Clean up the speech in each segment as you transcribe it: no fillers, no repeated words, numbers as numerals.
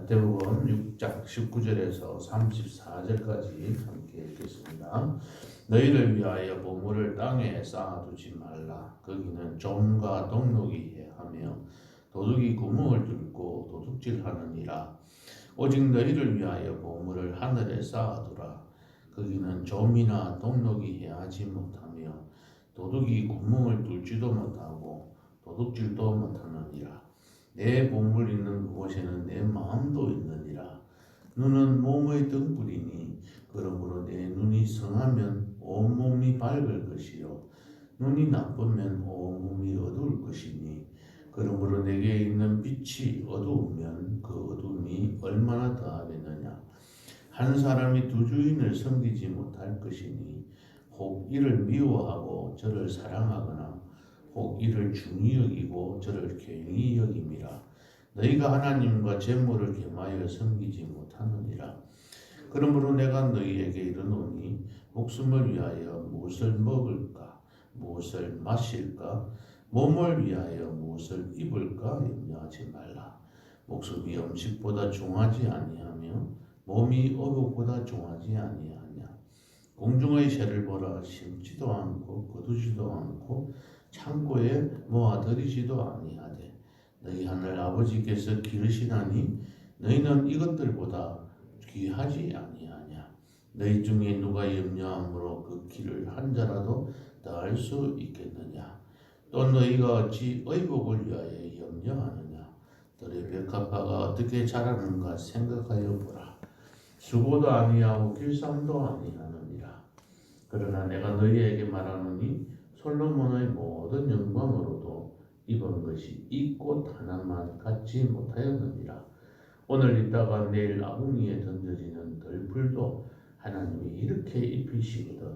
마태복음 6장 19절에서 34절까지 함께 읽겠습니다. 너희를 위하여 보물을 땅에 쌓아두지 말라. 거기는 좀과 동록이 해하며 도둑이 구멍을 뚫고 도둑질하느니라. 오직 너희를 위하여 보물을 하늘에 쌓아두라. 거기는 좀이나 동록이 해하지 못하며 도둑이 구멍을 뚫지도 못하고 도둑질도 못하느니라. 내 보물 있는 그곳에는 내 마음도 있느니라. 눈은 몸의 등불이니 그러므로 내 눈이 성하면 온몸이 밝을 것이요 눈이 나쁘면 온몸이 어두울 것이니 그러므로 내게 있는 빛이 어두우면 그 어둠이 얼마나 더하겠느냐. 한 사람이 두 주인을 섬기지 못할 것이니 혹 이를 미워하고 저를 사랑하거나 혹 이를 중히 여기고 저를 괜히 여김이라. 너희가 하나님과 재물을 겸하여 섬기지 못하느니라. 그러므로 내가 너희에게 이르노니 목숨을 위하여 무엇을 먹을까 무엇을 마실까 몸을 위하여 무엇을 입을까 염려하지 말라. 목숨이 음식보다 중하지 아니하며 몸이 의복보다 중하지 아니하냐. 공중의 새를 보라. 심지도 않고 거두지도 않고 창고에 모아들이지도 아니하되 너희 하늘 아버지께서 기르시나니 너희는 이것들보다 귀하지 아니하냐. 너희 중에 누가 염려함으로 그 길을 한 자라도 더할 수 있겠느냐. 또 너희가 어찌 의복을 위하여 염려하느냐. 들의 벽화가 어떻게 자라는가 생각하여 보라. 수고도 아니하고 길쌈도 아니하느니라. 그러나 내가 너희에게 말하노니 솔로몬의 모든 영광으로도 입은 것이 이 꽃 하나만 갖지 못하였느니라. 오늘 있다가 내일 아궁이에 던져지는 들풀도 하나님이 이렇게 입히시거든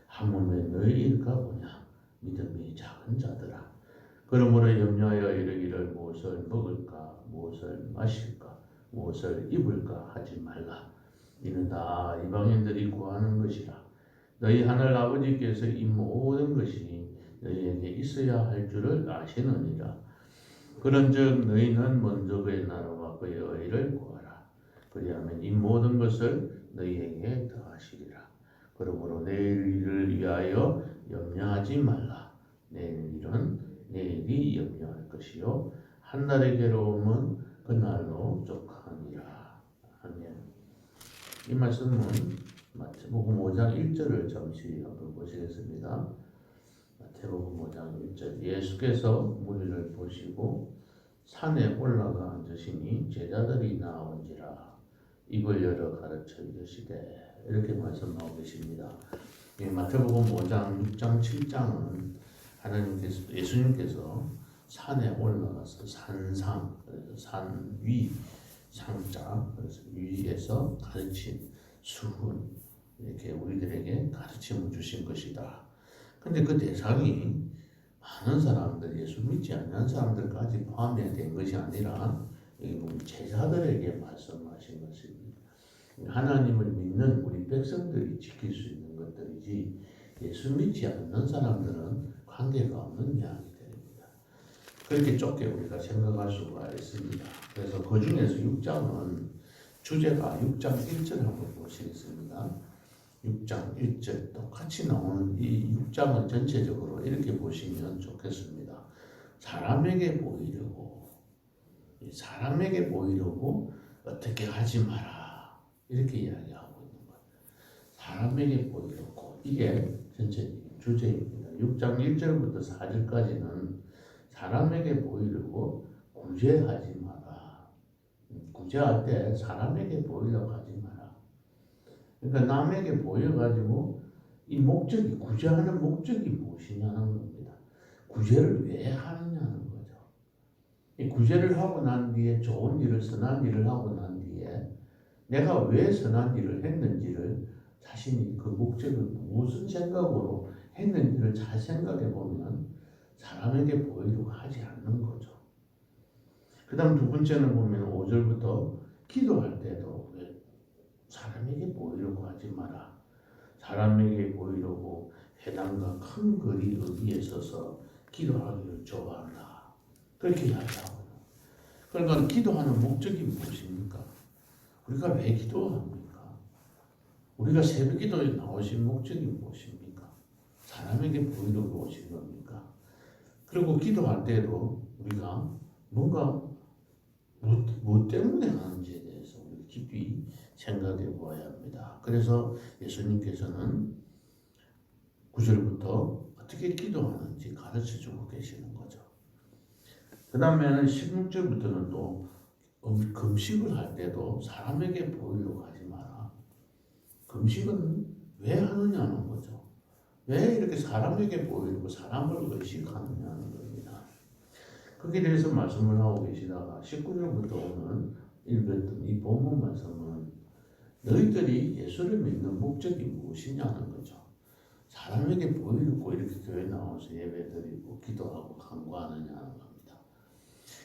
하물며 너희일까 보냐. 믿음이 작은 자들아. 그러므로 염려하여 이르기를 무엇을 먹을까 무엇을 마실까 무엇을 입을까 하지 말라. 이는 다 이방인들이 구하는 것이라. 너희 하늘 아버지께서 이 모든 것이 너희에게 있어야 할 줄을 아시느니라. 그런즉 너희는 먼저 그의 나라와 그의 의를 구하라. 그리하면 이 모든 것을 너희에게 더하시리라. 그러므로 내일을 위하여 염려하지 말라. 내일 일은 내일이 염려할 것이요 한 날의 괴로움은 그날로 족하니라. 아멘. 이 말씀은 마태복음 5장 1절을 잠시 한번 보시겠습니다. 마태복음 5장 1절. 예수께서 무리를 보시고 산에 올라가 앉으시니 제자들이 나온지라 입을 열어 가르쳐 이르시되 이렇게 말씀하고 계십니다. 마태복음 5장, 6장, 7장은 하나님께서 예수님께서 산에 올라가서 산상, 그래서 산 위, 상자, 그래서 위에서 가르친 수훈 이렇게 우리들에게 가르침을 주신 것이다. 근데 그 대상이 많은 사람들, 예수 믿지 않는 사람들까지 포함이 된 것이 아니라 제자들에게 말씀하신 것입니다. 하나님을 믿는 우리 백성들이 지킬 수 있는 것들이지 예수 믿지 않는 사람들은 관계가 없는 이야기 됩니다. 그렇게 좁게 우리가 생각할 수가 있습니다. 그래서 그 중에서 6장은 주제가 6장 1절 한번 보시겠습니다. 6장 1절 똑같이 나오는 이 6장을 전체적으로 이렇게 보시면 좋겠습니다. 사람에게 보이려고 어떻게 하지 마라 이렇게 이야기하고 있는 거예요. 사람에게 보이려고 이게 전체 주제입니다. 6장 1절부터 4절까지는 사람에게 보이려고 구제하지 마라. 구제할 때 사람에게 보이려고 하지 마라. 그러니까 남에게 보여가지고 이 목적이 구제하는 목적이 무엇이냐는 겁니다. 구제를 왜 하느냐는 거죠. 이 구제를 하고 난 뒤에 좋은 일을 선한 일을 하고 난 뒤에 내가 왜 선한 일을 했는지를 자신이 그 목적을 무슨 생각으로 했는지를 잘 생각해 보면 사람에게 보이려고 하지 않는 거죠. 그 다음 두 번째는 보면 5절부터 기도할 때도 사람에게 보이려고 하지 마라. 사람에게 보이려고 회당과 큰 거리 어디에 서서 기도하기를 좋아한다. 그렇게 이야기하고요. 그러니까 기도하는 목적이 무엇입니까? 우리가 왜 기도합니까? 우리가 새벽 기도에 나오신 목적이 무엇입니까? 사람에게 보이려고 오신 겁니까? 그리고 기도할 때도 우리가 뭔가 뭐 때문에 하는지에 대해서 우리 깊이 생각해 보아야 합니다. 그래서 예수님께서는 9절부터 어떻게 기도하는지 가르쳐 주고 계시는 거죠. 그 다음에는 16절부터는 또 금식을 할 때도 사람에게 보이려고 하지 마라. 금식은 왜 하느냐는 거죠. 왜 이렇게 사람에게 보이려고 사람을 의식하느냐는 겁니다. 거기에 대해서 말씀을 하고 계시다가 19절부터 오늘 읽었던 이 본문 말씀은 너희들이 예수를 믿는 목적이 무엇이냐는 거죠. 사람에게 보이려고 이렇게 교회 나와서 예배드리고 기도하고 간구하느냐는 겁니다.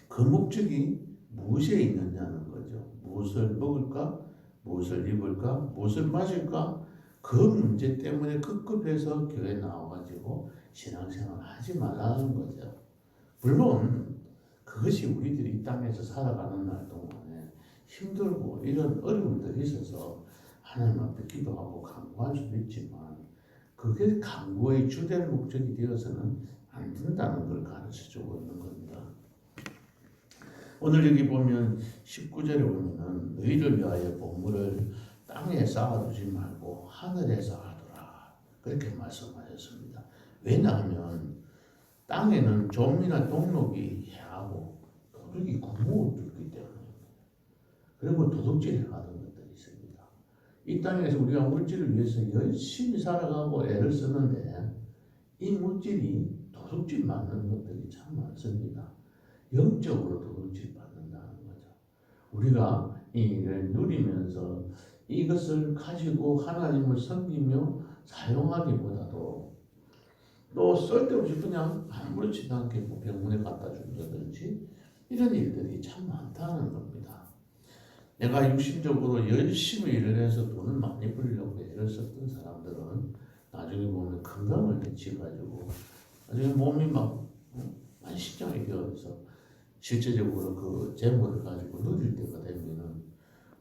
그 목적이 무엇에 있느냐는 거죠. 무엇을 먹을까? 무엇을 입을까? 무엇을 마실까? 그 문제 때문에 급급해서 교회 나와가지고 신앙생활 하지 말라는 거죠. 물론 그것이 우리들이 이 땅에서 살아가는 날 동안에 힘들고 이런 어려움들이 있어서 하나님 앞에 기도하고 간구할 수도 있지만 그게 간구의 주된 목적이 되어서는 안 된다는 걸 가르쳐주고 있는 겁니다. 오늘 여기 보면 19절에 보면은 너희를 위하여 보물을 땅에 쌓아두지 말고 하늘에 쌓아두라 그렇게 말씀하셨습니다. 왜냐하면 땅에는 좀이나 동록이 해하고 도둑이 구멍을 뚫기 때문입니다. 그리고 도둑질을 하는 것들이 있습니다. 이 땅에서 우리가 물질을 위해서 열심히 살아가고 애를 쓰는데 이 물질이 도둑질 맞는 것들이 참 많습니다. 영적으로 도둑질 받는다는 거죠. 우리가 이 일을 누리면서 이것을 가지고 하나님을 섬기며 사용하기보다도 또 쓸데없이 그냥 아무렇지도 않게 병원에 갖다 준다든지 이런 일들이 참 많다는 겁니다. 내가 육신적으로 열심히 일을 해서 돈을 많이 벌려고 애를 썼던 사람들은 나중에 보면 건강을 해치가지고 나중에 몸이 막 만신장이 되어서 실제적으로 그 재물을 가지고 누릴 때가 되면은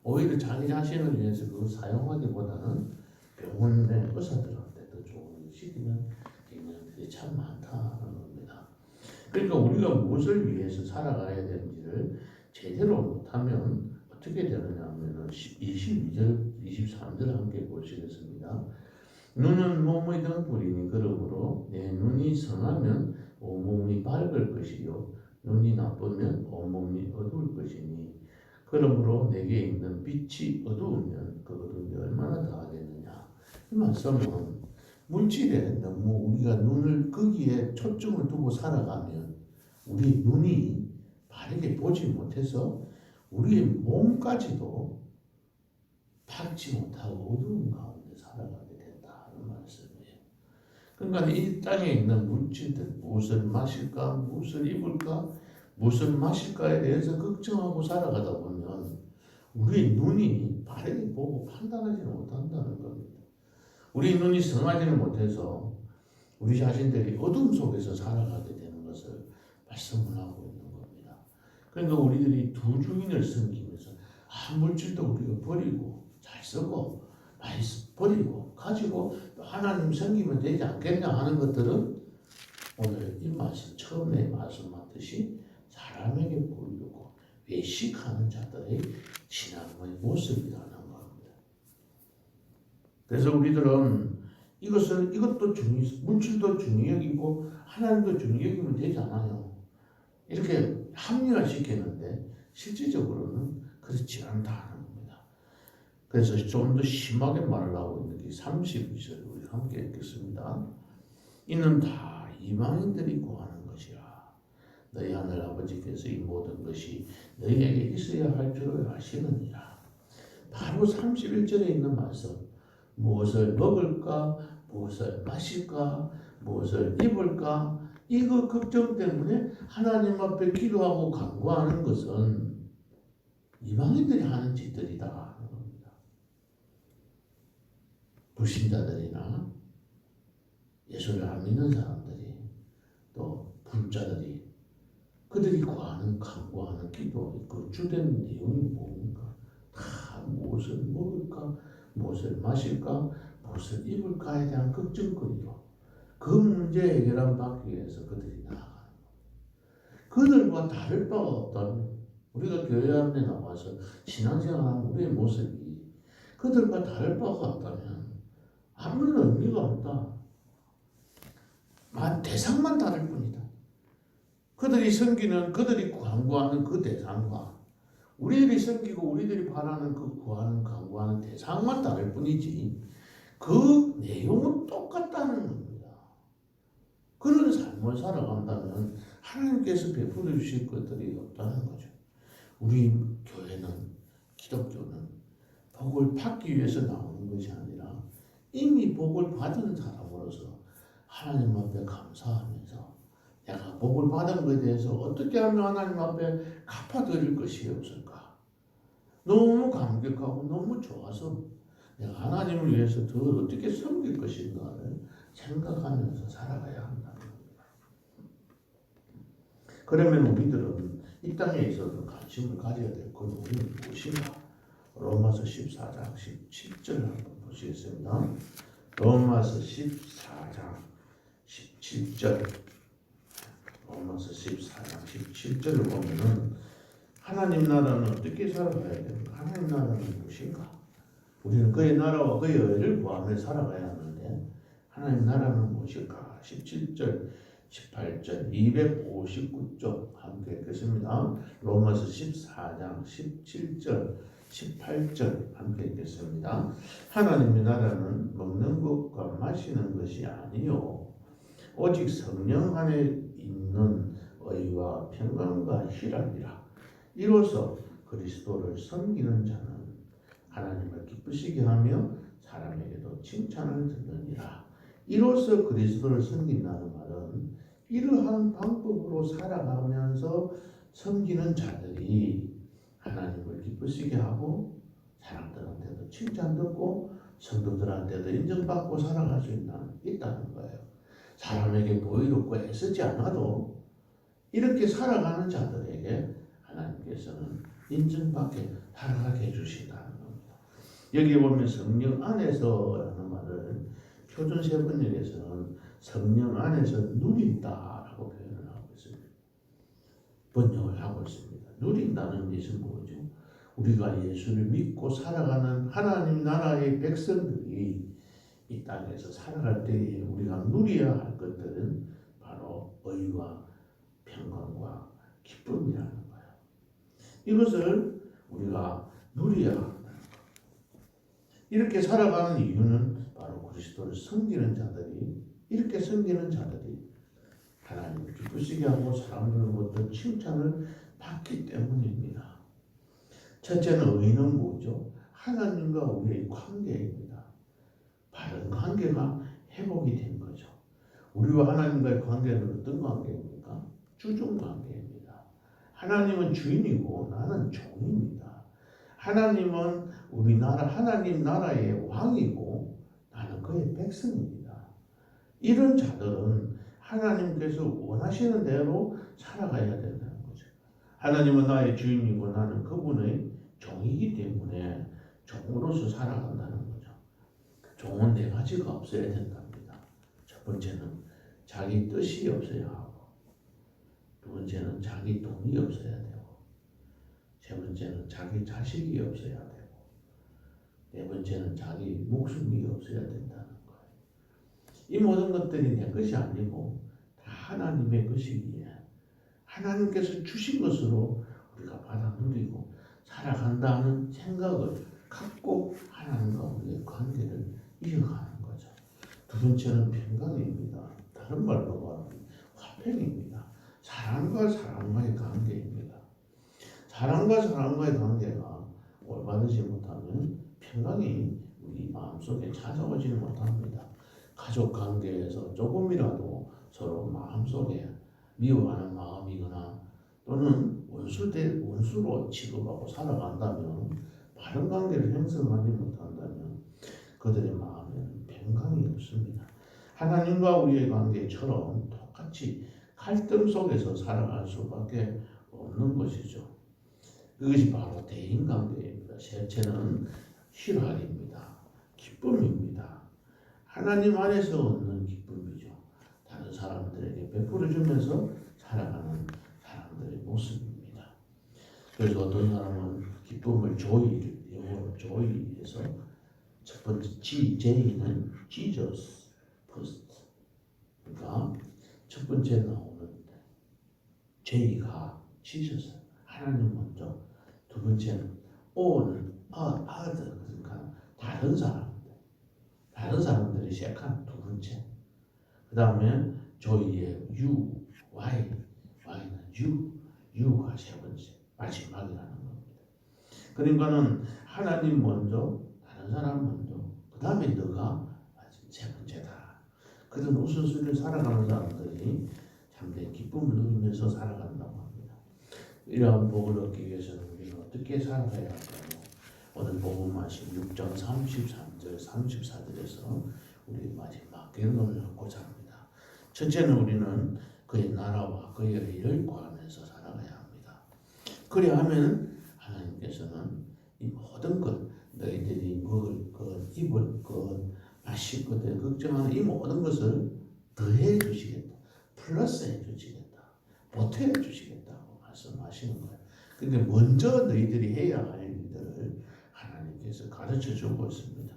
오히려 자기 자신을 위해서 그걸 사용하기보다는 병원에 의사들한테 더 좋은 시키는 경향들이 참 많다는 겁니다. 그러니까 우리가 무엇을 위해서 살아가야 되는지를 제대로 못하면 어떻게 되느냐 하면은 22절, 23절 함께 보시겠습니다. 눈은 몸의 등불이니 그러므로 내 눈이 선하면 온몸이 밝을 것이요 눈이 나쁘면 온몸이 어두울 것이니 그러므로 내게 있는 빛이 어두우면 그 어둠이 얼마나 더하겠느냐. 이 말씀은 물질에 너무 우리가 눈을 거기에 초점을 두고 살아가면 우리 눈이 바르게 보지 못해서 우리의 몸까지도 밝지 못하고 어두운 가운데 살아가게 된다는 말씀이에요. 그러니까 이 땅에 있는 물질들 무엇을 마실까, 무엇을 입을까, 무엇을 마실까에 대해서 걱정하고 살아가다 보면 우리의 눈이 바르게 보고 판단하지 못한다는 겁니다. 우리 눈이 성하지는 못해서 우리 자신들이 어둠 속에서 살아가게 되는 것을 말씀을 하고 있는 겁니다. 그러니까 우리들이 두 주인을 섬기면서 물질도 우리가 버리고 잘 쓰고 많이 버리고 가지고 하나님 섬기면 되지 않겠냐 하는 것들은 오늘 이 말씀 처음에 말씀하듯이 사람에게 보이려고 외식하는 자들의 신앙의 모습이라는 겁니다. 그래서 우리들은 이것도 물질도 중요 여기고 하나님도 중요 여기면 되지 않아요. 이렇게 합리화시키는데 실질적으로는 그렇지 않다는 겁니다. 그래서 좀 더 심하게 말을 하고 있는 게 32절 우리 함께 읽겠습니다. 이는 다 이방인들이 구하는 것이라. 너희 하늘 아버지께서 이 모든 것이 너희에게 있어야 할 줄을 아시느니라. 바로 31절에 있는 말씀. 무엇을 먹을까? 무엇을 마실까? 무엇을 입을까? 이거 걱정 때문에 하나님 앞에 기도하고 간구하는 것은 이방인들이 하는 짓들이다 하는 겁니다. 불신자들이나 예수를 안 믿는 사람들이 또 불자들이 그들이 구하는 간구하는 기도 그 주된 내용이 뭡니까? 다 무엇을 먹을까, 무엇을 마실까, 무엇을 입을까에 대한 걱정거리로 그 문제 해결을 받기 위해서 그들이 나아가는 거예요. 그들과 다를 바가 없다면 우리가 교회 앞에 나와서 신앙생활하는 우리의 모습이 그들과 다를 바가 없다면 아무런 의미가 없다. 대상만 다를 뿐이다. 그들이 섬기는, 그들이 간구하는 그 대상과 우리들이 섬기고 우리들이 바라는 그 구하는, 간구하는 대상만 다를 뿐이지 그 내용은 똑같다는 겁니다. 그런 삶을 살아간다면 하나님께서 베풀어 주실 것들이 없다는 거죠. 우리 교회는, 기독교는 복을 받기 위해서 나오는 것이 아니라 이미 복을 받은 사람으로서 하나님 앞에 감사하면서 내가 복을 받은 것에 대해서 어떻게 하면 하나님 앞에 갚아드릴 것이 없을까? 너무 감격하고 너무 좋아서 내가 하나님을 위해서 더 어떻게 섬길 것인가를 생각하면서 살아가야 한다는 겁니다. 그러면 우리들은 이 땅에 있어서 관심을 가져야 될 건 우리는 무엇인가? 로마서 14장 17절 한번 보시겠습니다. 로마서 14장 17절, 로마서 14장 17절을 보면은 하나님 나라는 어떻게 살아가야 되는가? 하나님 나라는 무엇인가? 우리는 그의 나라와 그의 의를 구하며 살아가야 하는데 하나님 나라는 무엇일까? 17절, 18절, 259쪽 함께 읽겠습니다. 로마서 14장 17절, 18절 함께 읽겠습니다. 하나님의 나라는 먹는 것과 마시는 것이 아니요 오직 성령 안에 있는 의와 평강과 희락이라. 이로써 그리스도를 섬기는 자는 하나님을 기쁘시게 하며 사람에게도 칭찬을 듣느니라. 이로써 그리스도를 섬긴다는 말은 이러한 방법으로 살아가면서 섬기는 자들이 하나님을 기쁘시게 하고 사람들한테도 칭찬 듣고 성도들한테도 인정받고 살아갈 수 있다는 거예요. 사람에게 보이롭고 애쓰지 않아도 이렇게 살아가는 자들에게 하나님께서는 인정받게 살아가게 해주신다는 겁니다. 여기 보면 성령 안에서라는 말을 표준 세번역에서는 성령 안에서 누린다라고 표현을 하고 있습니다. 번역을 하고 있습니다. 누린다는 것은 뭐죠? 우리가 예수를 믿고 살아가는 하나님 나라의 백성들이 이 땅에서 살아갈 때에 우리가 누려야 할 것들은 바로 의와 평강과 기쁨이라는 거예요. 이것을 우리가 누려야 한다는 거예요. 이렇게 살아가는 이유는 바로 그리스도를 섬기는 자들이, 이렇게 섬기는 자들이 하나님을 기쁘시게 하고 사람들로부터 칭찬을 받기 때문입니다. 첫째는 의는 뭐죠? 하나님과 우리의 관계입니다. 바른 관계가 회복이 된 거죠. 우리와 하나님과의 관계는 어떤 관계입니까? 주종 관계입니다. 하나님은 주인이고 나는 종입니다. 하나님은 우리나라 하나님 나라의 왕이고 나는 그의 백성입니다. 이런 자들은 하나님께서 원하시는 대로 살아가야 된다는 거죠. 하나님은 나의 주인이고 나는 그분의 종이기 때문에 종으로서 살아간다는 거죠. 종은 네 가지가 없어야 된답니다. 첫 번째는 자기 뜻이 없어야 하고, 두 번째는 자기 돈이 없어야 되고, 세 번째는 자기 자식이 없어야 되고, 네 번째는 자기 목숨이 없어야 된다는 거예요. 이 모든 것들이 내 것이 아니고 다 하나님의 것이기에 하나님께서 주신 것으로 우리가 받아 누리고 살아간다는 생각을 갖고 하나님과 우리의 관계를 이어가는 거죠. 두 번째는 평강입니다. 다른 말로 말하면 화평입니다. 사람과 사람과의 관계입니다. 사람과 사람과의 관계가 올바르지 못하면 평강이 우리 마음속에 찾아오지 못합니다. 가족 관계에서 조금이라도 서로 마음속에 미워하는 마음이거나 또는 원수로 취급하고 살아간다면, 바른 관계를 형성하지 못한다면 그들의 마음에는 평강이 없습니다. 하나님과 우리의 관계처럼 똑같이 갈등 속에서 살아갈 수밖에 없는 것이죠. 그것이 바로 대인관계입니다. 셋째는 희락입니다. 기쁨입니다. 하나님 안에서 얻는 기쁨이죠. 다른 사람들에게 베풀어주면서 살아가는 사람들의 모습입니다. 그래서 어떤 사람은 기쁨을 영어로 joy에서 첫 번째 J는 Jesus first. 그러니까 첫 번째 나오는 J가 Jesus, 하나님 먼저. 두 번째는 O는 other, 그러니까 다른 사람들이 시작한 두 번째. 그 다음에 joy의 Y는 U가 세 번째, 마지막이라는 겁니다. 그러니까는 하나님 먼저, 다른 사람 먼저, 그 다음에 너가 세 번째다. 그런 우선순위를 살아가는 사람들이 참된 기쁨을 누리면서 살아간다고 합니다. 이러한 복을 얻기 위해서는 우리는 어떻게 살아가야 할까요? 오늘 복음 말씀 6장 33절 34절에서 우리 마지막 결론을 얻고자 합니다. 첫째는 우리는 그의 나라와 그의 의를 구하면서 살아가야 합니다. 그리하면 하나님께서는 이 모든 것, 너희들이 먹을 것, 입을 것, 마실 것들 걱정하는 이 모든 것을 더해 주시겠다. 플러스해 주시겠다. 보태해 주시겠다고 말씀하시는 거예요. 근데 먼저 너희들이 해야 할 일들을 하나님께서 가르쳐 주고 있습니다.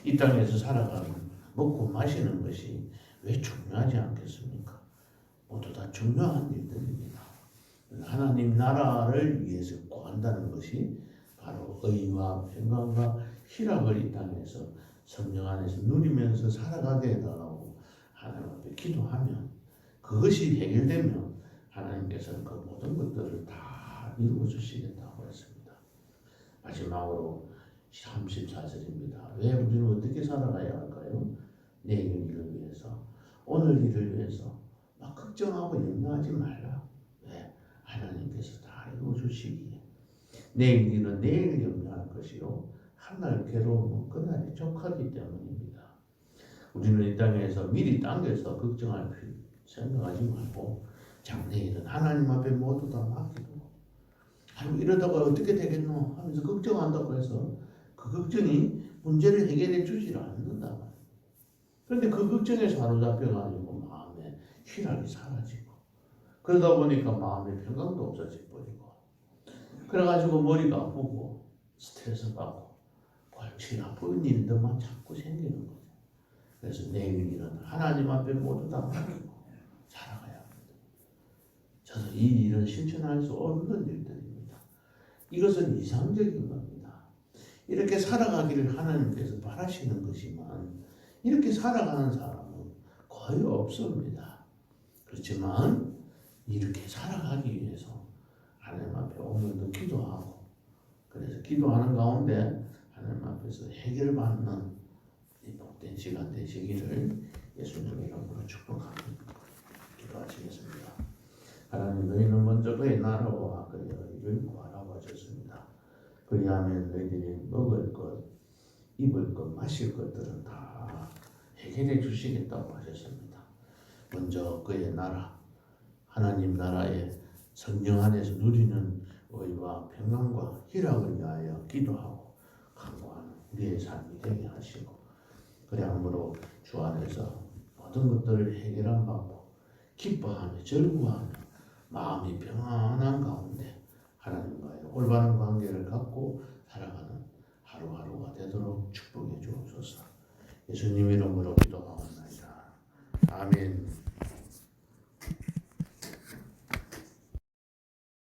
이 땅에서 살아가는 먹고 마시는 것이 왜 중요하지 않겠습니까? 모두 다 중요한 일들입니다. 하나님 나라를 위해서 구한다는 것이 바로 의와 평강과 희락을 이 땅에서 성령 안에서 누리면서 살아가게 해달라고 하나님 앞에 기도하면, 그것이 해결되면 하나님께서는 그 모든 것들을 다 이루어 주시겠다고 했습니다. 마지막으로 34절입니다. 왜 우리는 어떻게 살아가야 할까요? 내일 일을 위해서, 오늘 일을 위해서 막 걱정하고 염려하지 말라. 왜? 하나님께서 다 이루어 주시기에. 내일 일은 내일 염려할 것이요, 한날 괴로움은 그날이 족하기 때문입니다. 우리는 이 땅에서 미리 당겨서 걱정할 생각하지 말고 장래일은 하나님 앞에 모두 다 맡기고, 아이고 이러다가 어떻게 되겠노 하면서 걱정한다고 해서 그 걱정이 문제를 해결해 주지를 않는다. 그런데 그 걱정에 사로잡혀가지고 마음에 희락이 사라지고, 그러다 보니까 마음의 평강도 없어져 버리고, 그래가지고 머리가 아프고 스트레스 받고 골치 아픈 일들만 자꾸 생기는 거죠. 그래서 내일 일은 하나님 앞에 모두 다 맡기고 살아가야 합니다. 저는 이 일은 실천할 수 없는 일들입니다. 이것은 이상적인 겁니다. 이렇게 살아가기를 하나님께서 바라시는 것이지만 이렇게 살아가는 사람은 거의 없습니다. 그렇지만 이렇게 살아가기 위해서 하나님 앞에 오늘도 기도하고, 그래서 기도하는 가운데 하나님 앞에서 해결받는 이 복된 시간 되시기를 예수님의 이름으로 축복합니다. 기도하시겠습니다. 하나님, 너희는 먼저 그의 나라와 그의 의를 구하라고 하셨습니다. 그리하면 너희들이 먹을 것, 입을 것, 마실 것들은 다 해결해 주시겠다고 하셨습니다. 먼저 그의 나라, 하나님 나라의 성령 안에서 누리는 의와 평강과 희락을 위하여 기도하고 간구하는 우리의 삶이 되게 하시고, 그리함으로 주 안에서 모든 것들을 해결한 받고 기뻐하며 즐거워하며 마음이 평안한 가운데 하나님과의 올바른 관계를 갖고 살아가는 하루하루가 되도록 축복해 주옵소서. 예수님 이름으로 기도하옵나이다. 아멘.